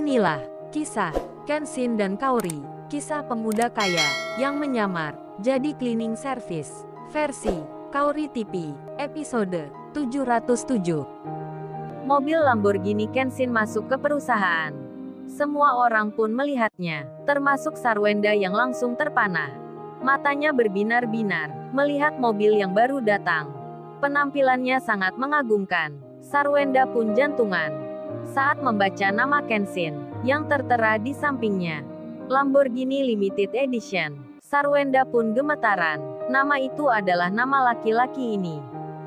Inilah kisah Kenshin dan Kaori, kisah pemuda kaya yang menyamar jadi cleaning service versi Kaori TV, episode 707. Mobil Lamborghini Kenshin masuk ke perusahaan. Semua orang pun melihatnya, termasuk Sarwenda yang langsung terpanah. Matanya berbinar-binar melihat mobil yang baru datang. Penampilannya sangat mengagumkan. Sarwenda pun jantungan saat membaca nama Kenshin yang tertera di sampingnya. Lamborghini Limited Edition. Sarwenda pun gemetaran. Nama itu adalah nama laki-laki ini.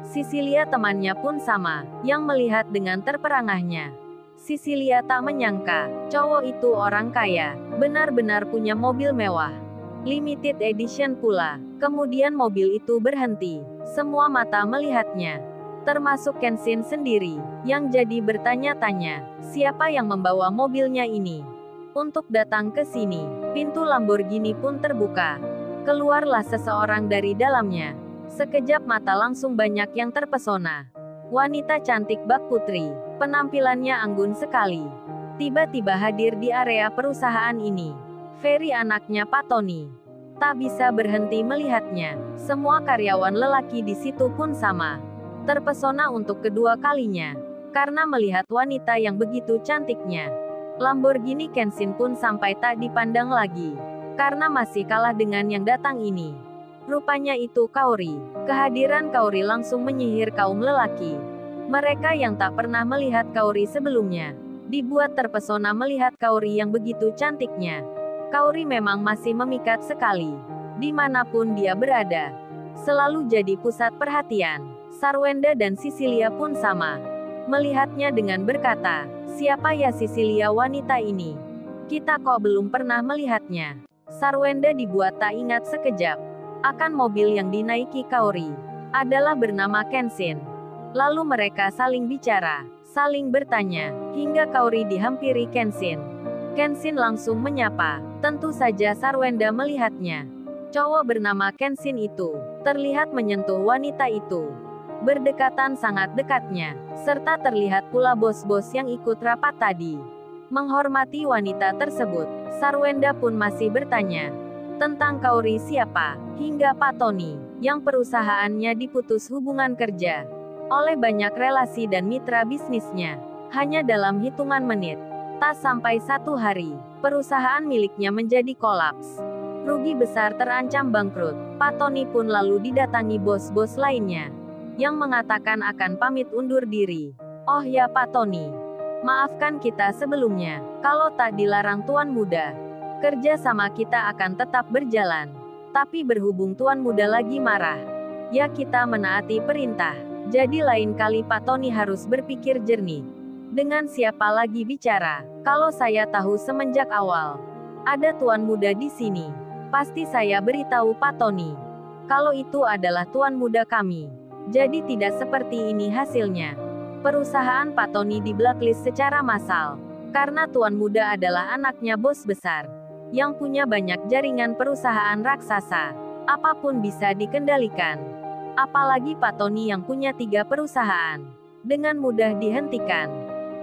Sisilia temannya pun sama, yang melihat dengan terperangahnya. Sisilia tak menyangka, cowok itu orang kaya, benar-benar punya mobil mewah. Limited Edition pula. Kemudian mobil itu berhenti. Semua mata melihatnya. Termasuk Kenshin sendiri, yang jadi bertanya-tanya, siapa yang membawa mobilnya ini? Untuk datang ke sini, pintu Lamborghini pun terbuka. Keluarlah seseorang dari dalamnya. Sekejap mata langsung banyak yang terpesona. Wanita cantik bak putri, penampilannya anggun sekali. Tiba-tiba hadir di area perusahaan ini. Ferry anaknya Pak Tony. Tak bisa berhenti melihatnya. Semua karyawan lelaki di situ pun sama. Terpesona untuk kedua kalinya. Karena melihat wanita yang begitu cantiknya. Lamborghini Kenshin pun sampai tak dipandang lagi. Karena masih kalah dengan yang datang ini. Rupanya itu Kaori. Kehadiran Kaori langsung menyihir kaum lelaki. Mereka yang tak pernah melihat Kaori sebelumnya, dibuat terpesona melihat Kaori yang begitu cantiknya. Kaori memang masih memikat sekali. Dimanapun dia berada, selalu jadi pusat perhatian. Sarwenda dan Sisilia pun sama. Melihatnya dengan berkata, siapa ya Sisilia wanita ini? Kita kok belum pernah melihatnya. Sarwenda dibuat tak ingat sekejap. Akan mobil yang dinaiki Kaori adalah bernama Kenshin. Lalu mereka saling bicara, saling bertanya, hingga Kaori dihampiri Kenshin. Kenshin langsung menyapa. Tentu saja Sarwenda melihatnya. Cowok bernama Kenshin itu terlihat menyentuh wanita itu. Berdekatan sangat dekatnya, serta terlihat pula bos-bos yang ikut rapat tadi. Menghormati wanita tersebut, Sarwenda pun masih bertanya tentang Kaori siapa, hingga Pak Tony, yang perusahaannya diputus hubungan kerja oleh banyak relasi dan mitra bisnisnya. Hanya dalam hitungan menit, tak sampai 1 hari, perusahaan miliknya menjadi kolaps. Rugi besar terancam bangkrut. Pak Tony pun lalu didatangi bos-bos lainnya, yang mengatakan akan pamit undur diri. Oh ya Pak Tony, maafkan kita sebelumnya, kalau tak dilarang Tuan Muda. Kerja sama kita akan tetap berjalan. Tapi berhubung Tuan Muda lagi marah, ya kita menaati perintah. Jadi lain kali Pak Tony harus berpikir jernih. Dengan siapa lagi bicara? Kalau saya tahu semenjak awal ada Tuan Muda di sini, pasti saya beritahu Pak Tony. Kalau itu adalah Tuan Muda kami. Jadi tidak seperti ini hasilnya. Perusahaan Pak Tony di blacklist secara massal. Karena Tuan Muda adalah anaknya bos besar yang punya banyak jaringan perusahaan raksasa. Apapun bisa dikendalikan. Apalagi Pak Tony yang punya 3 perusahaan. Dengan mudah dihentikan.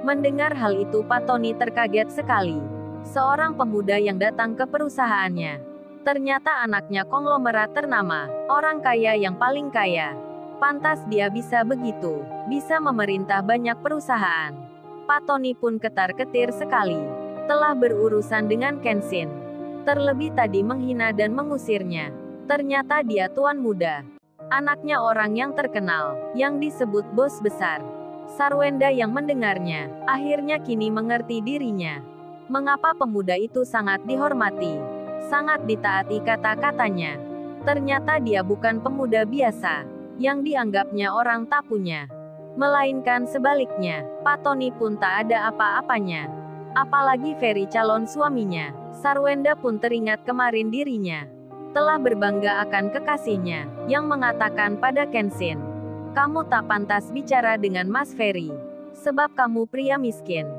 Mendengar hal itu Pak Tony terkaget sekali. Seorang pemuda yang datang ke perusahaannya. Ternyata anaknya konglomerat ternama. Orang kaya yang paling kaya. Pantas dia bisa begitu. Bisa memerintah banyak perusahaan. Pak Tony pun ketar-ketir sekali. Telah berurusan dengan Kenshin. Terlebih tadi menghina dan mengusirnya. Ternyata dia Tuan Muda. Anaknya orang yang terkenal, yang disebut bos besar. Sarwenda yang mendengarnya, akhirnya kini mengerti dirinya. Mengapa pemuda itu sangat dihormati, sangat ditaati kata-katanya. Ternyata dia bukan pemuda biasa, yang dianggapnya orang tak punya. Melainkan sebaliknya, Pak Tony pun tak ada apa-apanya. Apalagi Ferry calon suaminya. Sarwenda pun teringat kemarin dirinya telah berbangga akan kekasihnya, yang mengatakan pada Kenshin, kamu tak pantas bicara dengan Mas Ferry, sebab kamu pria miskin.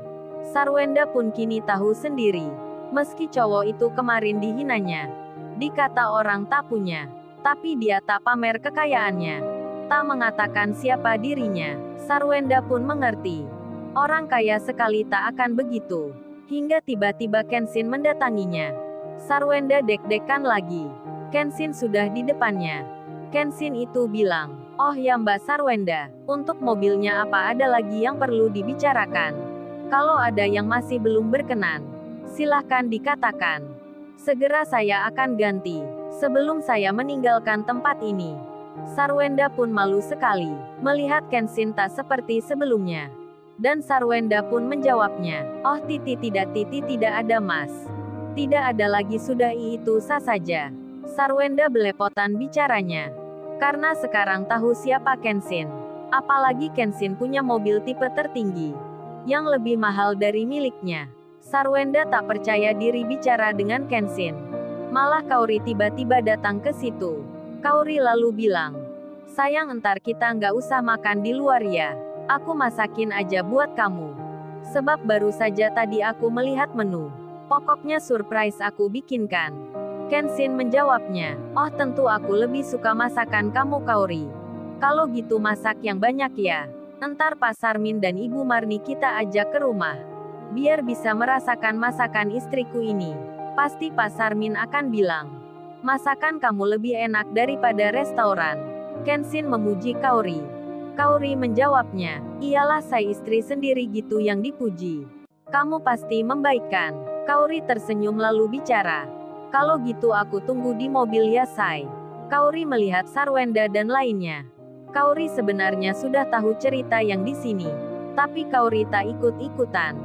Sarwenda pun kini tahu sendiri, meski cowok itu kemarin dihinanya, dikata orang tak punya, tapi dia tak pamer kekayaannya, tak mengatakan siapa dirinya. Sarwenda pun mengerti. Orang kaya sekali tak akan begitu. Hingga tiba-tiba Kenshin mendatanginya. Sarwenda deg-degan lagi. Kenshin sudah di depannya. Kenshin itu bilang, "Oh ya Mbak Sarwenda, untuk mobilnya apa ada lagi yang perlu dibicarakan? Kalau ada yang masih belum berkenan, silahkan dikatakan. Segera saya akan ganti, sebelum saya meninggalkan tempat ini." Sarwenda pun malu sekali, melihat Kenshin tak seperti sebelumnya. Dan Sarwenda pun menjawabnya, "Oh tidak ada Mas. Tidak ada lagi sudah itu sah saja." Sarwenda belepotan bicaranya. Karena sekarang tahu siapa Kenshin. Apalagi Kenshin punya mobil tipe tertinggi, yang lebih mahal dari miliknya. Sarwenda tak percaya diri bicara dengan Kenshin. Malah Kaori tiba-tiba datang ke situ. Kaori lalu bilang, "Sayang entar kita nggak usah makan di luar ya. Aku masakin aja buat kamu. Sebab baru saja tadi aku melihat menu. Pokoknya surprise aku bikinkan." Kenshin menjawabnya, "Oh tentu aku lebih suka masakan kamu Kaori. Kalau gitu masak yang banyak ya. Entar Pak Sarmin dan Ibu Marni kita ajak ke rumah. Biar bisa merasakan masakan istriku ini. Pasti Pak Sarmin akan bilang, masakan kamu lebih enak daripada restoran." Kenshin memuji Kaori. Kaori menjawabnya, "Iyalah saya istri sendiri gitu yang dipuji. Kamu pasti membaikkan." Kaori tersenyum lalu bicara, "Kalau gitu aku tunggu di mobil ya Sai." Kaori melihat Sarwenda dan lainnya. Kaori sebenarnya sudah tahu cerita yang di sini. Tapi Kaori tak ikut-ikutan.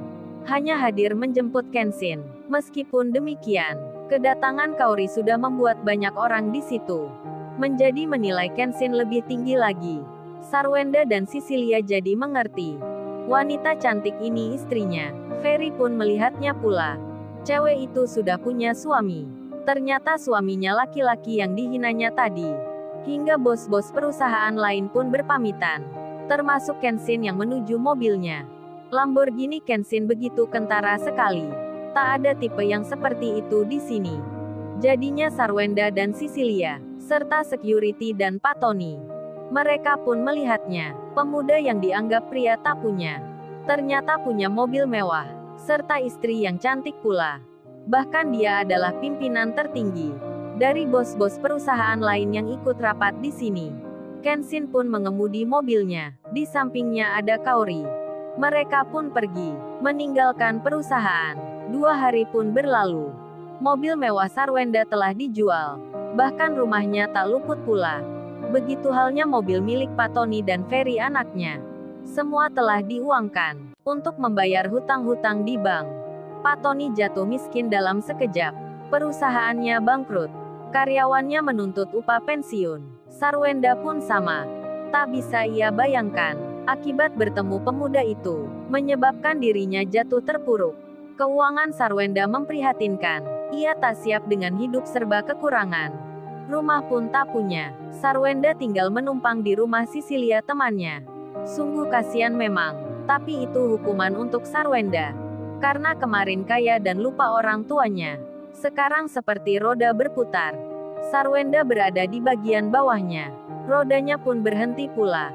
Hanya hadir menjemput Kenshin. Meskipun demikian, kedatangan Kaori sudah membuat banyak orang di situ menjadi menilai Kenshin lebih tinggi lagi. Sarwenda dan Sisilia jadi mengerti. Wanita cantik ini istrinya. Ferry pun melihatnya pula. Cewek itu sudah punya suami. Ternyata suaminya laki-laki yang dihinanya tadi. Hingga bos-bos perusahaan lain pun berpamitan. Termasuk Kenshin yang menuju mobilnya. Lamborghini Kenshin begitu kentara sekali. Tak ada tipe yang seperti itu di sini. Jadinya Sarwenda dan Sisilia, serta security dan Pak Tony. Mereka pun melihatnya. Pemuda yang dianggap pria tak punya. Ternyata punya mobil mewah. Serta istri yang cantik pula. Bahkan dia adalah pimpinan tertinggi dari bos-bos perusahaan lain yang ikut rapat di sini. Kenshin pun mengemudi mobilnya. Di sampingnya ada Kaori. Mereka pun pergi, meninggalkan perusahaan. 2 hari pun berlalu. Mobil mewah Sarwenda telah dijual. Bahkan rumahnya tak luput pula. Begitu halnya mobil milik Pak Tony dan Ferry anaknya. Semua telah diuangkan untuk membayar hutang-hutang di bank. Pak Tony jatuh miskin dalam sekejap. Perusahaannya bangkrut. Karyawannya menuntut upah pensiun. Sarwenda pun sama. Tak bisa ia bayangkan. Akibat bertemu pemuda itu, menyebabkan dirinya jatuh terpuruk. Keuangan Sarwenda memprihatinkan. Ia tak siap dengan hidup serba kekurangan. Rumah pun tak punya. Sarwenda tinggal menumpang di rumah Sisilia temannya. Sungguh kasihan memang. Tapi itu hukuman untuk Sarwenda. Karena kemarin kaya dan lupa orang tuanya. Sekarang seperti roda berputar. Sarwenda berada di bagian bawahnya. Rodanya pun berhenti pula.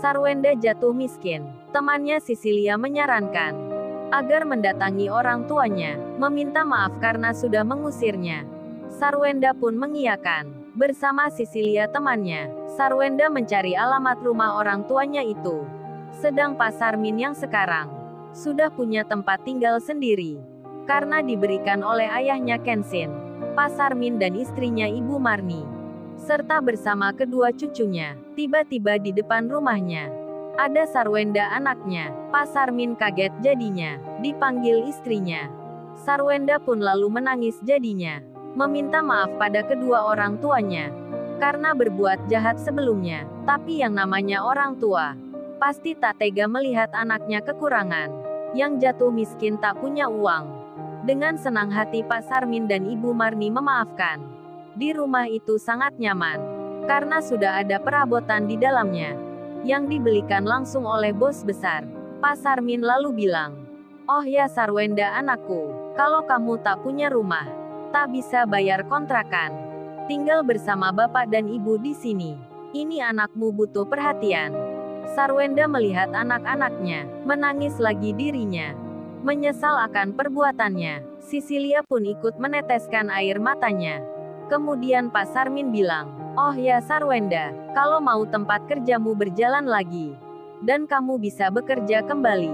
Sarwenda jatuh miskin. Temannya Sisilia menyarankan agar mendatangi orang tuanya, meminta maaf karena sudah mengusirnya. Sarwenda pun mengiyakan. Bersama Sisilia temannya, Sarwenda mencari alamat rumah orang tuanya itu. Sedang Pak Sarmin yang sekarang sudah punya tempat tinggal sendiri. Karena diberikan oleh ayahnya Kenshin, Pak Sarmin dan istrinya Ibu Marni, serta bersama kedua cucunya, tiba-tiba di depan rumahnya. Ada Sarwenda anaknya. Pak Sarmin kaget jadinya. Dipanggil istrinya. Sarwenda pun lalu menangis jadinya. Meminta maaf pada kedua orang tuanya. Karena berbuat jahat sebelumnya. Tapi yang namanya orang tua pasti tak tega melihat anaknya kekurangan. Yang jatuh miskin tak punya uang. Dengan senang hati Pak Sarmin dan Ibu Marni memaafkan. Di rumah itu sangat nyaman. Karena sudah ada perabotan di dalamnya. Yang dibelikan langsung oleh bos besar. Pak Sarmin lalu bilang, "Oh ya Sarwenda anakku, kalau kamu tak punya rumah, tak bisa bayar kontrakan, tinggal bersama bapak dan ibu di sini. Ini anakmu butuh perhatian." Sarwenda melihat anak-anaknya, menangis lagi dirinya. menyesal akan perbuatannya. Cecilia pun ikut meneteskan air matanya. Kemudian Pak Sarmin bilang, "Oh ya Sarwenda, kalau mau tempat kerjamu berjalan lagi, dan kamu bisa bekerja kembali,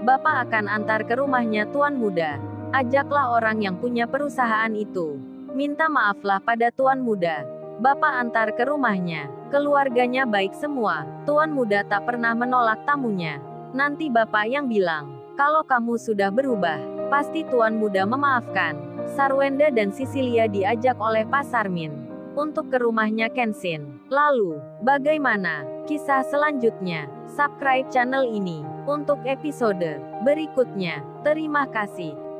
Bapak akan antar ke rumahnya Tuan Muda. Ajaklah orang yang punya perusahaan itu. Minta maaflah pada Tuan Muda. Bapak antar ke rumahnya. Keluarganya baik semua. Tuan Muda tak pernah menolak tamunya. Nanti Bapak yang bilang, kalau kamu sudah berubah, pasti Tuan Muda memaafkan." Sarwenda dan Cecilia diajak oleh Pak Sarmin untuk ke rumahnya Kenshin. Lalu, bagaimana kisah selanjutnya? Subscribe channel ini untuk episode berikutnya. Terima kasih.